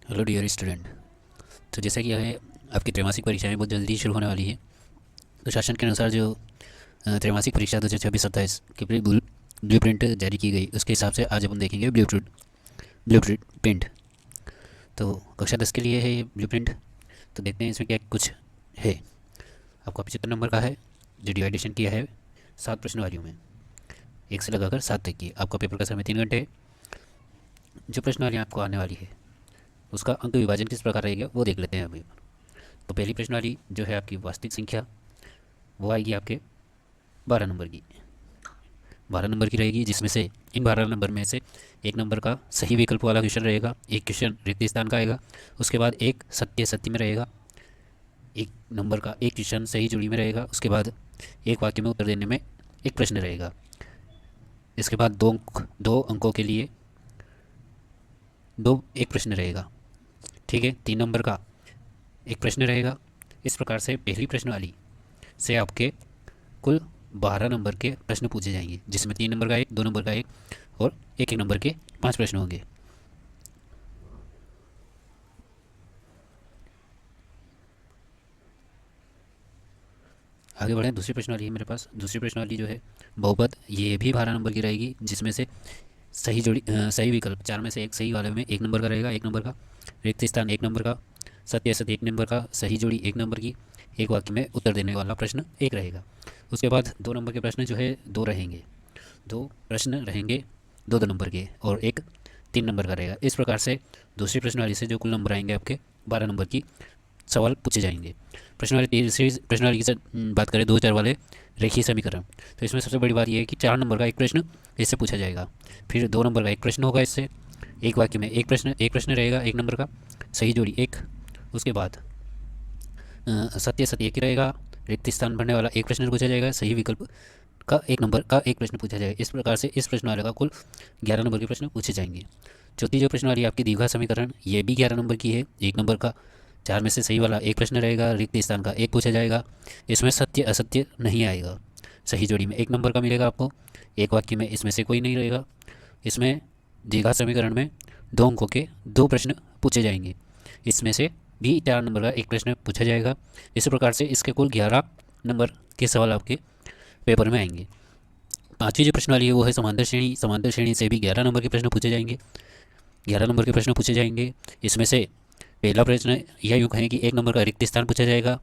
Hello dear student. तो जैसा कि यह है, आपकी त्रैमासिक परीक्षाएं बहुत जल्दी शुरू होने वाली है। तो शासन के अनुसार जो त्रैमासिक परीक्षा 2026-27 की ब्लू प्रिंट जारी की गई, उसके हिसाब से आज अपन देखेंगे ब्लू प्रिंट। तो कक्षा 10 के लिए है ये ब्लू प्रिंट। तो देखते हैं इसमें क्या कुछ है। आपको 75 नंबर का है, जो डिवाइडेशन किया है 7 प्रश्नवालियों में, 1 से लगाकर 7 तक की। आपका पेपर का समय 3 घंटे है। जो प्रश्नवालियाँ आपको आने वाली है उसका अंक विभाजन किस प्रकार रहेगा वो देख लेते हैं अभी। तो पहली प्रश्नवाली जो है आपकी वास्तविक संख्या, वो आएगी आपके 12 नंबर की। 12 नंबर की रहेगी, जिसमें से इन 12 नंबर में से एक नंबर का सही विकल्प वाला क्वेश्चन रहेगा, एक क्वेश्चन रिक्त स्थान का आएगा, उसके बाद एक सत्य सत्य में रहेगा, एक नंबर का एक क्वेश्चन सही जोड़ी में रहेगा, उसके बाद एक वाक्य में उत्तर देने में एक प्रश्न रहेगा। इसके बाद दो अंकों के लिए एक प्रश्न रहेगा। ठीक है, 3 नंबर का एक प्रश्न रहेगा। इस प्रकार से पहली प्रश्नवाली से आपके कुल 12 नंबर के प्रश्न पूछे जाएंगे, जिसमें 3 नंबर का एक, 2 नंबर का एक और एक नंबर के 5 प्रश्न होंगे। आगे बढ़ें, दूसरी प्रश्नवाली है मेरे पास। दूसरी प्रश्नवाली जो है बहुपद, ये भी 12 नंबर की रहेगी, जिसमें से सही विकल्प 4 में से एक सही वाले में 1 नंबर का रहेगा, 1 नंबर का रिक्त स्थान 1 नंबर का, सत्य असत्य 1 नंबर का, सही जोड़ी 1 नंबर की, एक वाक्य में उत्तर देने वाला प्रश्न 1 रहेगा। उसके बाद 2 नंबर के प्रश्न जो है 2 रहेंगे, 2 प्रश्न रहेंगे 2 नंबर के, और एक 3 नंबर का रहेगा। इस प्रकार से दूसरी प्रश्नवाली से जो कुल नंबर आएंगे आपके 12 नंबर की सवाल पूछे जाएंगे। प्रश्नवाली तीसरी प्रश्नवाली की बात करें, 2 4 वाले रेखीय समीकरण। तो इसमें सबसे बड़ी बात यह है कि 4 नंबर का एक प्रश्न इससे पूछा जाएगा, फिर 2 नंबर का एक प्रश्न होगा इससे, एक वाक्य में एक प्रश्न रहेगा 1 नंबर का, सही जोड़ी 1, उसके बाद सत्य सत्य एक ही रहेगा, रिक्त स्थान भरने वाला एक प्रश्न पूछा जाएगा, सही विकल्प का 1 नंबर का एक प्रश्न पूछा जाएगा। इस प्रकार से इस प्रश्न वाले का कुल 11 नंबर के प्रश्न पूछे जाएंगे। चौथी जो प्रश्न वाली आपकी द्विघात समीकरण, ये भी 11 नंबर की है। 1 नंबर का 4 में से सही वाला एक प्रश्न रहेगा, रिक्त स्थान का एक पूछा जाएगा। इसमें सत्य असत्य नहीं आएगा, सही जोड़ी में 1 नंबर का मिलेगा आपको, एक वाक्य में इसमें से कोई नहीं रहेगा। इसमें द्विघात समीकरण में 2 अंकों के 2 प्रश्न पूछे जाएंगे, इसमें से भी 4 नंबर का एक प्रश्न पूछा जाएगा। इस प्रकार से इसके कुल 11 नंबर के सवाल आपके पेपर में आएंगे। पांचवी जो प्रश्न वाली है वो है समांतर श्रेणी। समांतर श्रेणी से भी 11 नंबर के प्रश्न पूछे जाएंगे, 11 नंबर के प्रश्न पूछे जाएंगे। इसमें से पहला प्रश्न यह युग है कि 1 नंबर का रिक्त स्थान पूछा जाएगा,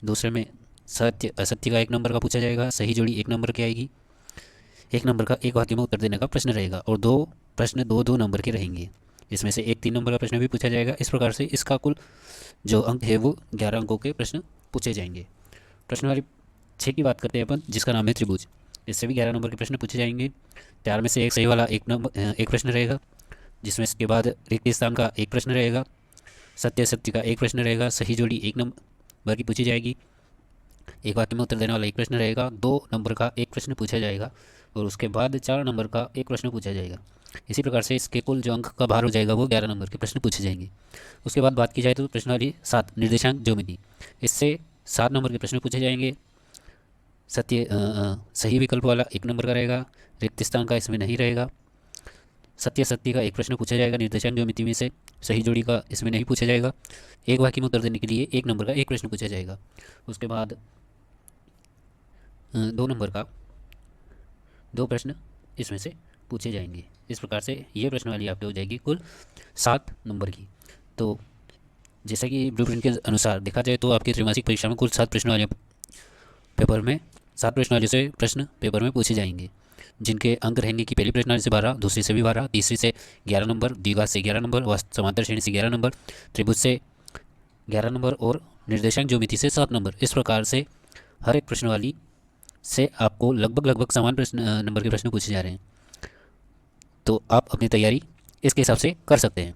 दूसरे में सत्य असत्य का 1 नंबर का पूछा जाएगा, सही जोड़ी 1 नंबर की आएगी, 1 नंबर का एक वाक्य में उत्तर देने का प्रश्न रहेगा, और 2 प्रश्न 2 नंबर के रहेंगे। इसमें से एक 3 नंबर का प्रश्न भी पूछा जाएगा। इस प्रकार से इसका कुल जो अंक है वो 11 अंकों के प्रश्न पूछे जाएंगे। प्रश्न वाली 6 की बात करते हैं अपन, जिसका नाम है त्रिभुज। इससे भी 11 नंबर के प्रश्न पूछे जाएंगे। 4 में से एक सही वाला एक प्रश्न रहेगा, जिसमें इसके बाद रिक्त स्थान का एक प्रश्न रहेगा, सत्य सत्य का एक प्रश्न रहेगा, सही जोड़ी 1 नंबर की पूछी जाएगी, एक वाक्य में उत्तर देने वाला एक प्रश्न रहेगा, 2 नंबर का एक प्रश्न पूछा जाएगा, और उसके बाद 4 नंबर का एक प्रश्न पूछा जाएगा। इसी प्रकार से इसके कुल जो अंक का भार हो जाएगा वो 11 नंबर के प्रश्न पूछे जाएंगे। उसके बाद बात की जाए तो प्रश्नवाली 7 निर्देशांक ज्योमेट्री। इससे 7 नंबर के प्रश्न पूछे जाएंगे। सही विकल्प वाला 1 नंबर का रहेगा, रिक्त स्थान का इसमें नहीं रहेगा, सत्य सत्य का एक प्रश्न पूछा जाएगा निर्देशांक ज्योमेट्री में से, सही जोड़ी का इसमें नहीं पूछा जाएगा, एक वाक्य में उत्तर देने के लिए 1 नंबर का एक प्रश्न पूछा जाएगा। उसके बाद 2 नंबर का 2 प्रश्न इसमें से पूछे जाएंगे। इस प्रकार से ये प्रश्नवाली आपकी हो जाएगी कुल 7 नंबर की। तो जैसा कि ब्लूप्रिंट के अनुसार देखा जाए तो आपकी त्रैमासिक परीक्षा में कुल 7 प्रश्नवालियाँ पेपर में 7 प्रश्नवालियों से प्रश्न पेपर में पूछे जाएंगे, जिनके अंक रहेंगे कि पहली प्रश्नवाली से 12, दूसरी से भी 12, तीसरी से 11 नंबर, द्विघात से 11 नंबर, समांतर श्रेणी से 11 नंबर, त्रिभुज से 11 नंबर और निर्देशांक ज्योमेट्री से 7 नंबर। इस प्रकार से हर एक प्रश्नवाली से आपको लगभग समान नंबर के प्रश्न पूछे जा रहे हैं। तो आप अपनी तैयारी इसके हिसाब से कर सकते हैं।